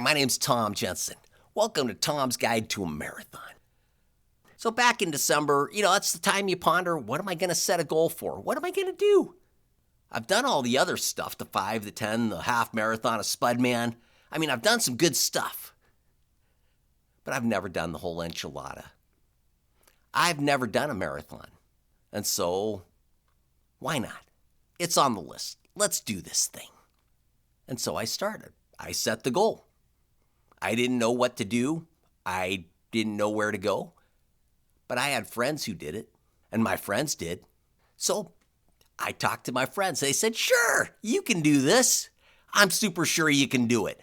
my name's Tom Jensen. Welcome to Tom's Guide to a Marathon. So back in December, that's the time you ponder, what am I going to set a goal for? What am I going to do? I've done all the other stuff, the 5, the 10, the half marathon, a Spudman. I've done some good stuff. But I've never done the whole enchilada. I've never done a marathon. And so, why not? It's on the list. Let's do this thing. And so I started. I set the goal. I didn't know what to do. I didn't know where to go. But I had friends who did it, and my friends did. So I talked to my friends. They said, sure, you can do this. I'm super sure you can do it.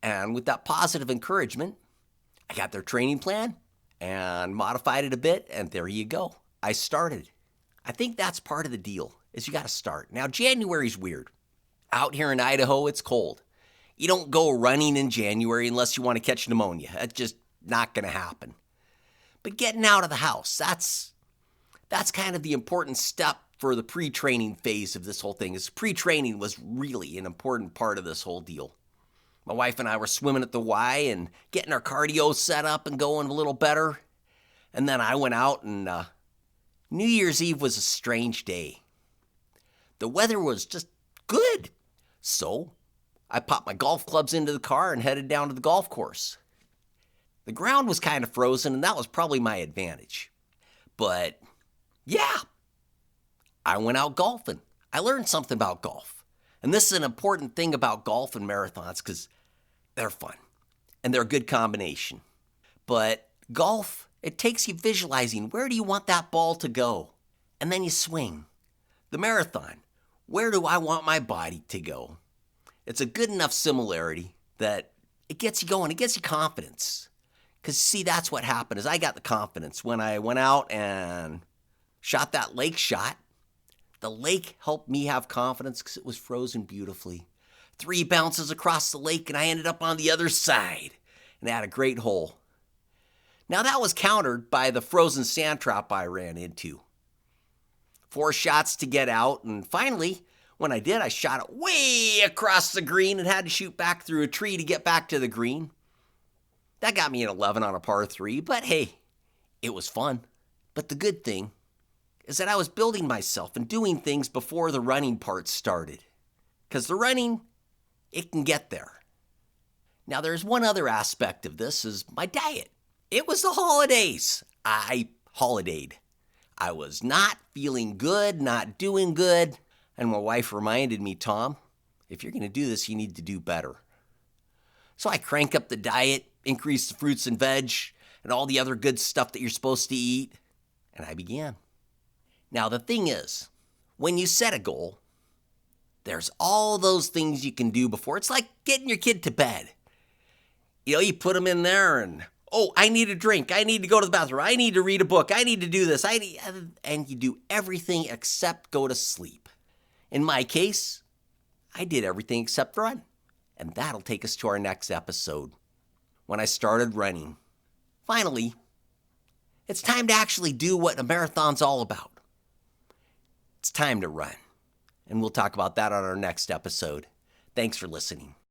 And with that positive encouragement, I got their training plan and modified it a bit, and there you go. I started. I think that's part of the deal, is you got to start. Now, January's weird. Out here in Idaho, it's cold. You don't go running in January unless you want to catch pneumonia. That's just not going to happen. But getting out of the house, that's kind of the important step for the pre-training phase of this whole thing. Pre-training was really an important part of this whole deal. My wife and I were swimming at the Y and getting our cardio set up and going a little better. And then I went out, and New Year's Eve was a strange day. The weather was just good. So I popped my golf clubs into the car and headed down to the golf course. The ground was kind of frozen, and that was probably my advantage. But yeah, I went out golfing. I learned something about golf. And this is an important thing about golf and marathons because they're fun and they're a good combination. But golf, it takes you visualizing, where do you want that ball to go? And then you swing. The marathon, where do I want my body to go? It's a good enough similarity that it gets you going. It gets you confidence. Because, see, that's what happened is I got the confidence when I went out and shot that lake shot. The lake helped me have confidence because it was frozen beautifully. 3 bounces across the lake, and I ended up on the other side. And I had a great hole. Now, that was countered by the frozen sand trap I ran into. 4 shots to get out, and finally, when I did, I shot it way across the green and had to shoot back through a tree to get back to the green. That got me an 11 on a par 3, but hey, it was fun. But the good thing is that I was building myself and doing things before the running part started. Because the running, it can get there. Now, there's one other aspect of this is my diet. It was the holidays. I holidayed. I was not feeling good, not doing good. And my wife reminded me, Tom, if you're going to do this, you need to do better. So I crank up the diet, increase the fruits and veg, and all the other good stuff that you're supposed to eat. And I began. Now, the thing is, when you set a goal, there's all those things you can do before. It's like getting your kid to bed. You put them in there and, I need a drink. I need to go to the bathroom. I need to read a book. I need to do this. And you do everything except go to sleep. In my case, I did everything except run. And that'll take us to our next episode, when I started running. Finally, it's time to actually do what a marathon's all about. It's time to run. And we'll talk about that on our next episode. Thanks for listening.